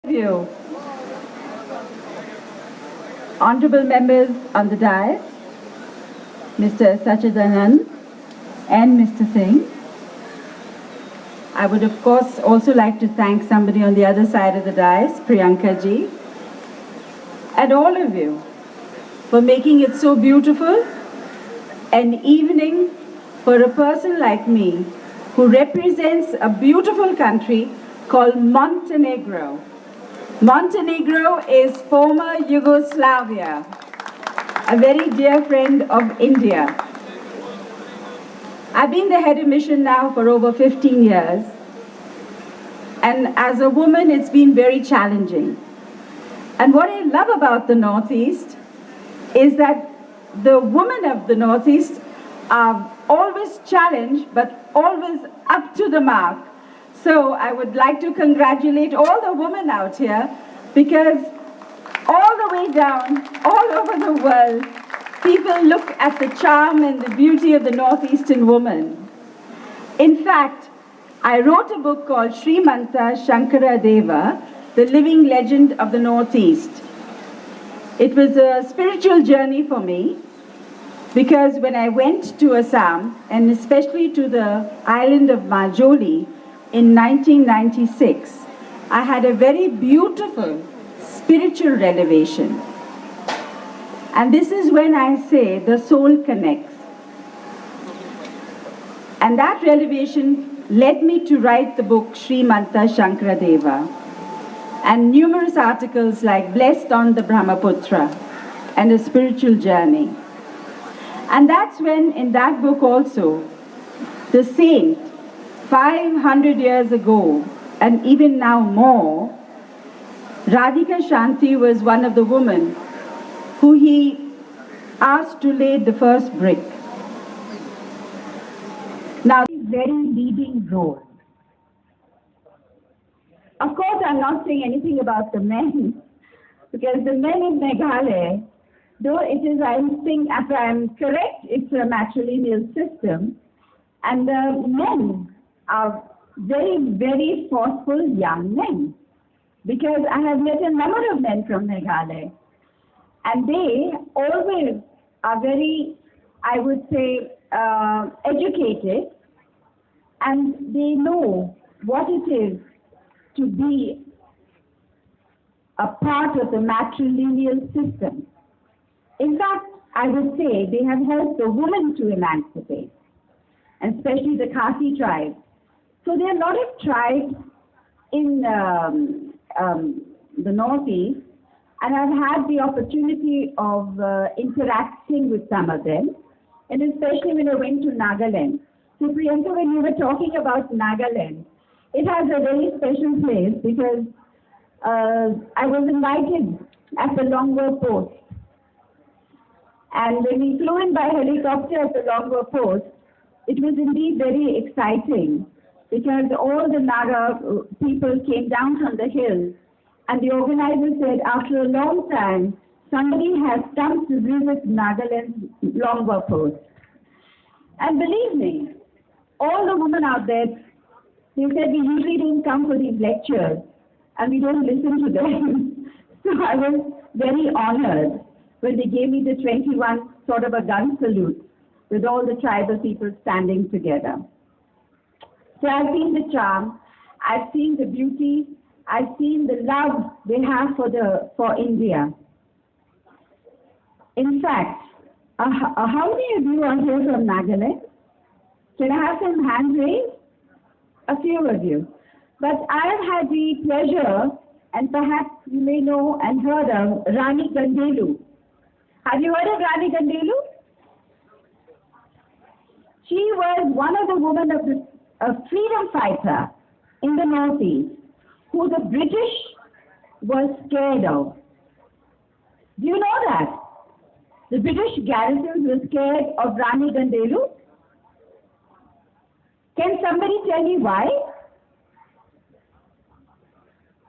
You, honorable members on the dais, Mr. Sachidanand and Mr. Singh. I would of course also like to thank somebody on the other side of the dais, Priyanka ji, and all of you for making it so beautiful an evening for a person like me who represents a beautiful country called Montenegro. Montenegro is former Yugoslavia, a very dear friend of India. I've been the head of mission now for over 15 years, and as a woman it's been very challenging. And what I love about the Northeast is that the women of the Northeast are always challenged but always up to the mark. So I would like to congratulate all the women out here, because all the way down, all over the world, people look at the charm and the beauty of the Northeastern woman. In fact, I wrote a book called Srimanta Shankara Deva, the living legend of the Northeast. It was a spiritual journey for me, because when I went to Assam, and especially to the island of Majoli, in 1996, I had a very beautiful spiritual revelation. And this is when I say the soul connects. And that revelation led me to write the book Srimanta Shankara Deva, and numerous articles like Blessed on the Brahmaputra and A Spiritual Journey. And that's when, in that book also, the saint, 500 years ago, and even now more, Radhika Shanti was one of the women who he asked to lay the first brick. Now, very leading role. Of course, I'm not saying anything about the men, because the men in Meghalaya, though it is, I think, if I'm correct, it's a matrilineal system, and the men are very, very forceful young men, because I have met a number of men from Meghalaya, and they always are very, I would say, educated, and they know what it is to be a part of the matrilineal system. In fact, I would say they have helped the women to emancipate, and especially the Khasi tribe. So there are a lot of tribes in the Northeast, and I've had the opportunity of interacting with some of them, and especially when I went to Nagaland. So Priyanka, when you were talking about Nagaland, it has a very special place, because I was invited at the Longwa post. And when we flew in by helicopter at the Longwa post, it was indeed very exciting, because all the Naga people came down from the hills, and the organizer said, after a long time, somebody has come to visit Nagaland's Longwa post. And believe me, all the women out there, they said, we usually don't come for these lectures, and we don't listen to them. So I was very honored when they gave me the 21 sort of a gun salute with all the tribal people standing together. So I've seen the charm, I've seen the beauty, I've seen the love they have for India. In fact, how many of you are here from Nagaland? Can I have some hands raised? A few of you. But I have had the pleasure, and perhaps you may know and heard of Rani Gandelu. Have you heard of Rani Gandelu? She was one of the women of the freedom fighter in the Northeast, who the British was scared of. Do you know that? The British garrisons were scared of Rani Gandelu. Can somebody tell me why?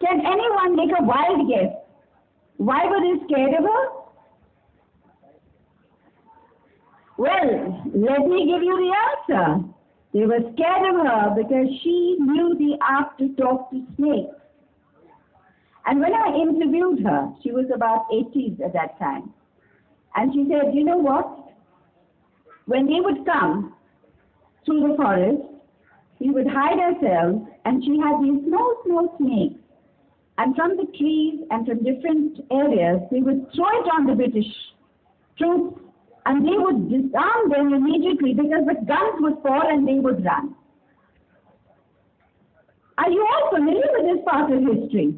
Can anyone make a wild guess? Why were they scared of her? Well, let me give you the answer. They were scared of her because she knew the art to talk to snakes. And when I interviewed her, she was about 80s at that time, and she said, you know what? When they would come through the forest, we would hide ourselves, and she had these small, small snakes. And from the trees and from different areas, they would throw it on the British troops, and they would disarm them immediately because the guns would fall and they would run. Are you all familiar with this part of history?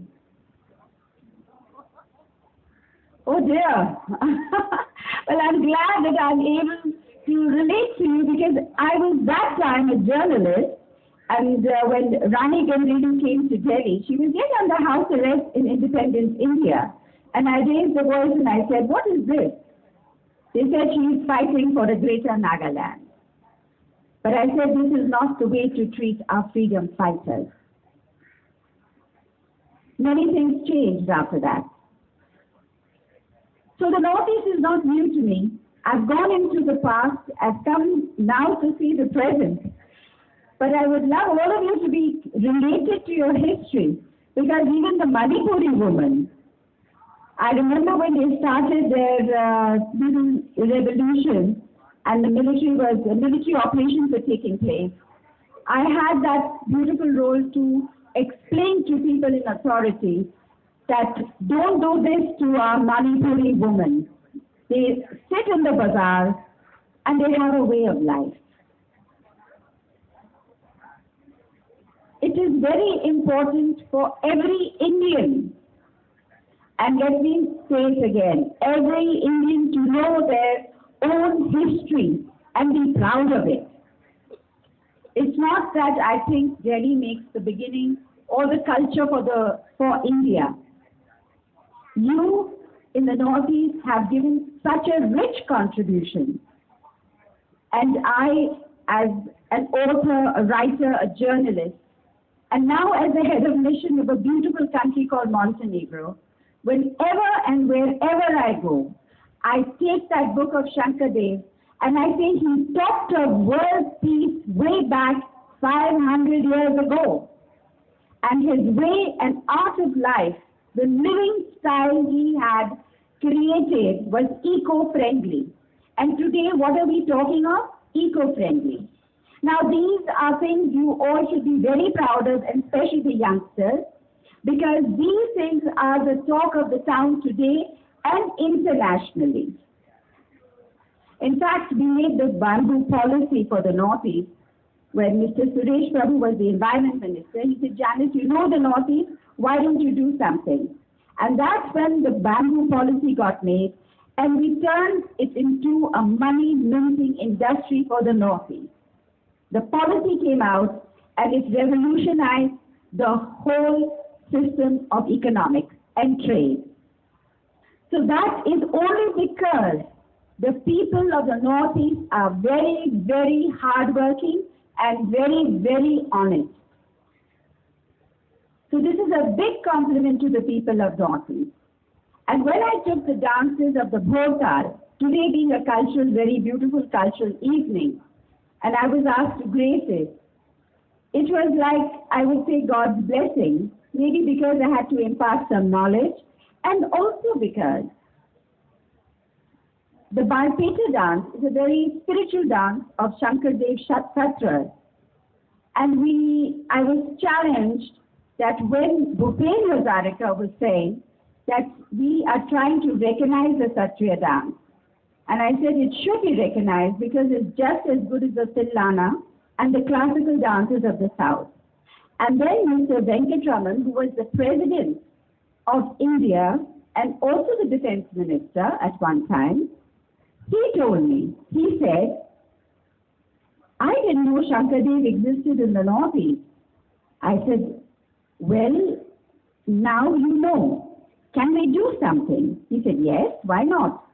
Oh dear. Well, I'm glad that I'm able to relate to you because I was that time a journalist, and when Rani Gandhi came to Delhi, she was yet under house arrest in independent India. And I raised the voice and I said, what is this? They said she is fighting for a greater Nagaland. But I said, this is not the way to treat our freedom fighters. Many things changed after that. So the Northeast is not new to me. I've gone into the past. I've come now to see the present. But I would love all of you to be related to your history, because even the Manipuri woman, I remember when they started their little revolution and the military operations were taking place, I had that beautiful role to explain to people in authority that don't do this to our Manipuri women. They sit in the bazaar and they have a way of life. It is very important for every Indian, and let me say it again, every Indian to know their own history and be proud of it. It's not that I think Delhi makes the beginning or the culture for India. You in the Northeast have given such a rich contribution. And I, as an author, a writer, a journalist, and now as the head of mission of a beautiful country called Montenegro, whenever and wherever I go, I take that book of Shankadev and I say he talked of world peace way back 500 years ago. And his way and art of life, the living style he had created was eco-friendly. And today, what are we talking of? Eco-friendly. Now, these are things you all should be very proud of, and especially the youngsters, because these things are the talk of the town today and internationally. In fact, we made the bamboo policy for the Northeast. When Mr. Suresh Prabhu was the environment minister, he said, Janice, you know the Northeast, why don't you do something? And that's when the bamboo policy got made, and we turned it into a money-minting industry for the Northeast. The policy came out, and it revolutionized the whole system of economics and trade. So that is only because the people of the Northeast are very, very hardworking and very, very honest. So this is a big compliment to the people of Northeast. And when I took the dances of the Bhorkar, today being a cultural, very beautiful cultural evening, and I was asked to grace it, it was like, I would say, God's blessing, maybe because I had to impart some knowledge, and also because the Barpeta dance is a very spiritual dance of Shankardev Satras. And I was challenged that when Bhupen Hazarika was saying that we are trying to recognize the Satriya dance, and I said it should be recognized because it's just as good as the Tillana and the classical dances of the South. And then Mr. Venkatraman, who was the president of India and also the defense minister at one time, he told me, he said, I didn't know Shankardev existed in the Northeast. I said, well, now you know. Can we do something? He said, yes, why not?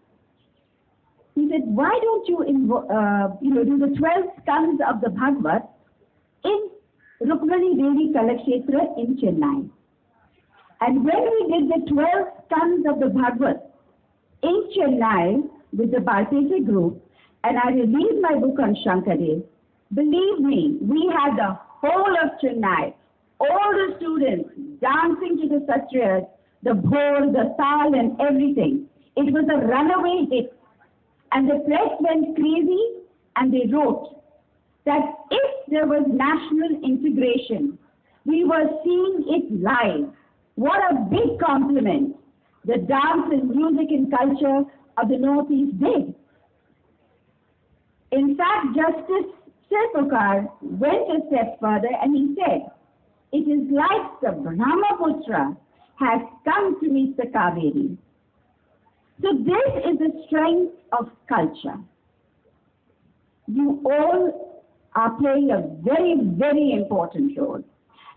He said, why don't you do the 12 skans of the Bhagavad in Rukmani Devi Kalakshetra in Chennai. And when we did the 12 skans of the Bhagavad in Chennai with the Bhartese group, and I released my book on Shankadev, believe me, we had the whole of Chennai, all the students dancing to the Satriyas the bhol, the tal and everything. It was a runaway hit. And the press went crazy and they wrote that if there was national integration, we were seeing it live. What a big compliment the dance and music and culture of the Northeast did. In fact, Justice Sirpurkar went a step further and he said, it is like the Brahmaputra has come to meet the Kaveri. So this is the strength of culture. You all are playing a very, very important role.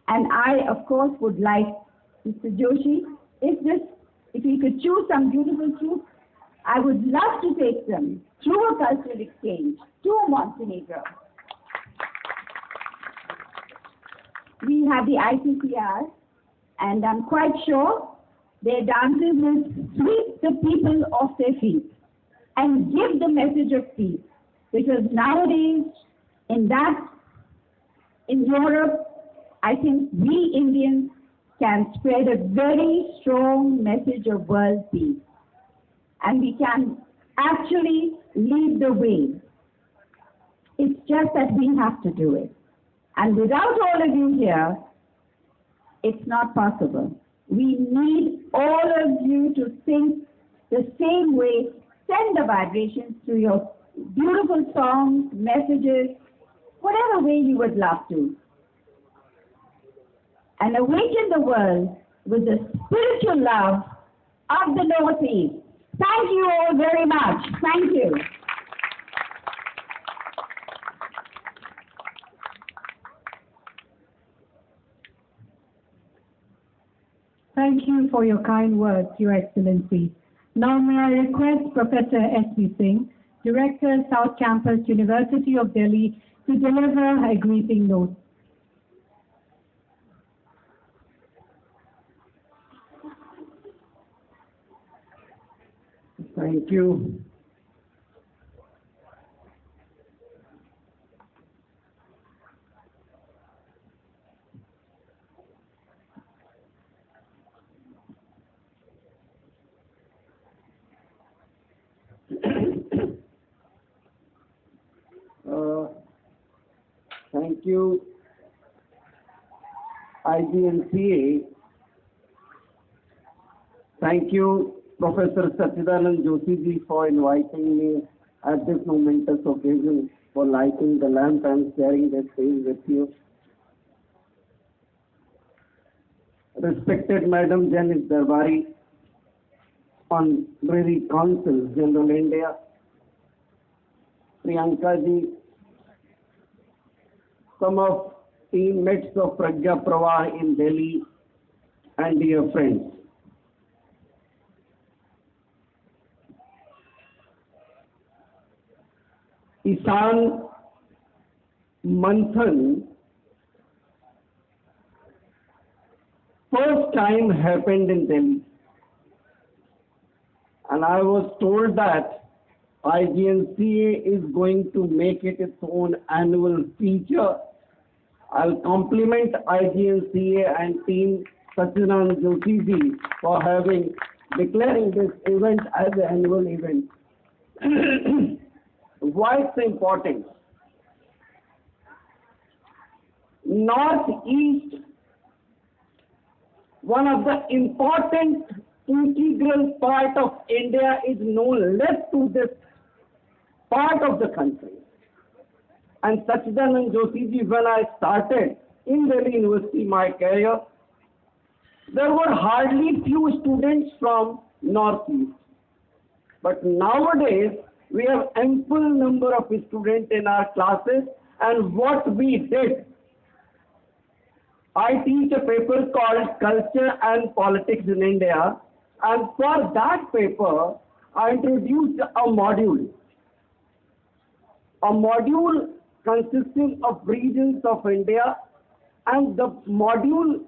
And I, of course, would like Mr. Joshi, if you could choose some beautiful troops, I would love to take them through a cultural exchange to Montenegro. We have the ICCR, and I'm quite sure their dances will sweep the people off their feet and give the message of peace. Because nowadays, in Europe, I think we Indians can spread a very strong message of world peace. And we can actually lead the way. It's just that we have to do it. And without all of you here, it's not possible. We need all of you to think the same way, send the vibrations through your beautiful songs, messages, whatever way you would love to. And awaken the world with the spiritual love of the Northeast. Thank you all very much. Thank you. Thank you for your kind words, Your Excellency. Now may I request Professor S.V. Singh, Director, South Campus, University of Delhi, to deliver a greeting note. Thank you. Thank you, IGNCA. Thank you, Professor Sachidanand Joshi ji, for inviting me at this momentous occasion for lighting the lamp and sharing this stage with you. Respected Madam Janice Darbari, Honorary Consul General India, Priyanka ji, some of teammates of Pragya Pravah in Delhi, and dear friends. Ishan, Manthan, first time happened in Delhi. And I was told that IGNCA is going to make it its own annual feature. I'll compliment IGNCA and team Sachidanand Joshi ji for declaring this event as an annual event. Why it's important? Northeast, one of the important integral part of India, is no less to this part of the country. And Sachidanand Joshi ji, when I started in Delhi University my career, there were hardly few students from Northeast. But nowadays, we have ample number of students in our classes, and what we did, I teach a paper called Culture and Politics in India, and for that paper, I introduced a module consisting of regions of India, and the module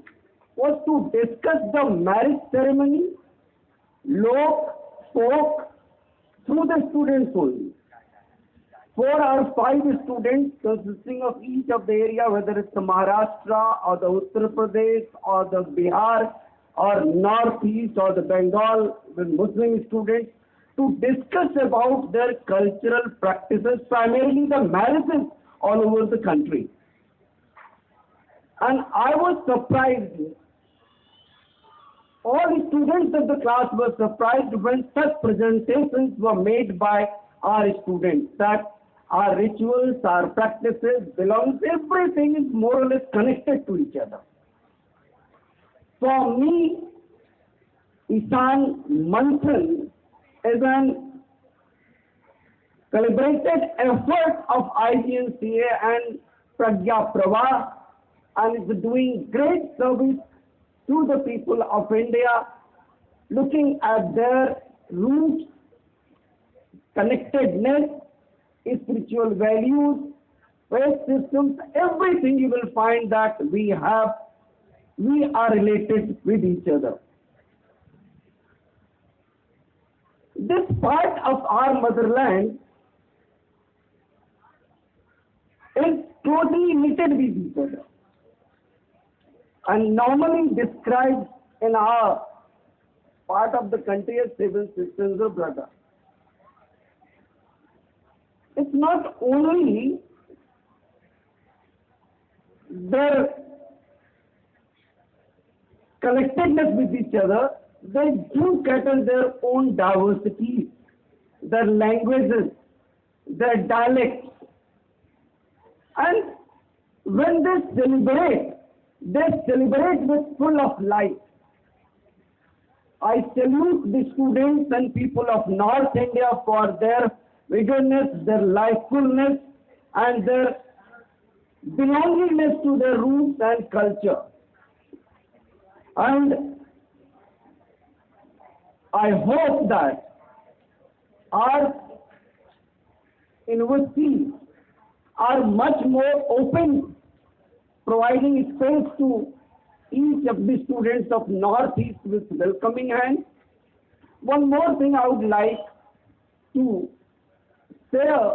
was to discuss the marriage ceremony, folk, through the students only. 4 or 5 students consisting of each of the area, whether it's the Maharashtra or the Uttar Pradesh or the Bihar, or Northeast or the Bengal with Muslim students to discuss about their cultural practices, primarily the marriages all over the country. And I was surprised. All the students of the class were surprised when such presentations were made by our students, that our rituals, our practices, belongs, everything is more or less connected to each other. For me, Ishan Manthan is an celebrated effort of IGNCA and Pragya Pravah, and is doing great service to the people of India, looking at their roots, connectedness, spiritual values, faith systems, everything you will find that we are related with each other. This part of our motherland is closely knitted with each other and normally described in our part of the country as seven sisters or brothers. It's not only their connectedness with each other, they do cater their own diversity, their languages, their dialects. And when they celebrate with full of life. I salute the students and people of North India for their vigorous, their lifefulness, and their belongingness to their roots and culture. And I hope that our universities are much more open, providing space to each of the students of Northeast with welcoming hands. One more thing I would like to share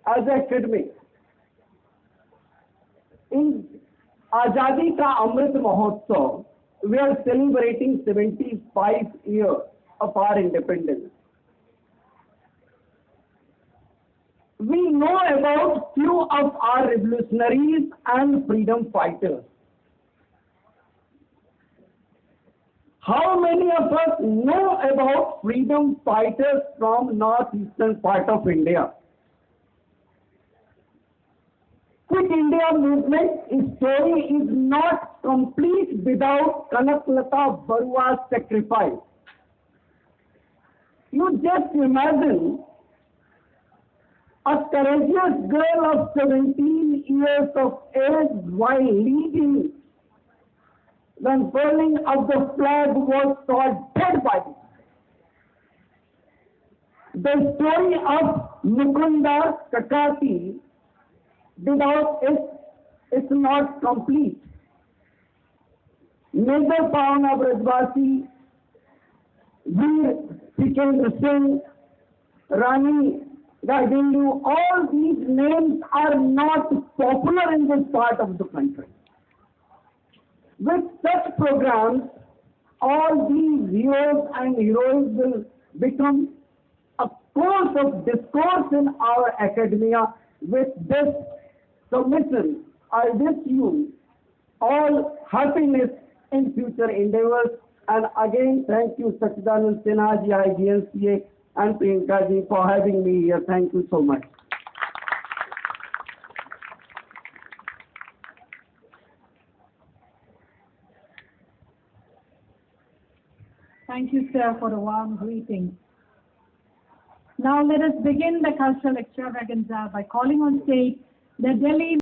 as academic. In Azadi Ka Amrit Mahotsav, we are celebrating 75 years of our independence. We know about few of our revolutionaries and freedom fighters. How many of us know about freedom fighters from northeastern part of India? Quit India movement story is not complete without Kanaklata Barua's sacrifice. You just imagine a courageous girl of 17 years of age while leading the unfurling of the flag was thought dead by them. The story of Mukunda Kakati without it is not complete. Major Pavana Brajvasi, Veer Sikendra Singh, Rani Gaidendu, all these names are not popular in this part of the country. With such programs, all these heroes and heroines will become a course of discourse in our academia. With this submission, I wish you all happiness in future endeavors. And again, thank you, Sachidanand Sinha ji, IGNCA, and Priyanka ji for having me here. Thank you so much. Thank you, sir, for a warm greeting. Now let us begin the cultural extravaganza by calling on stage the Delhi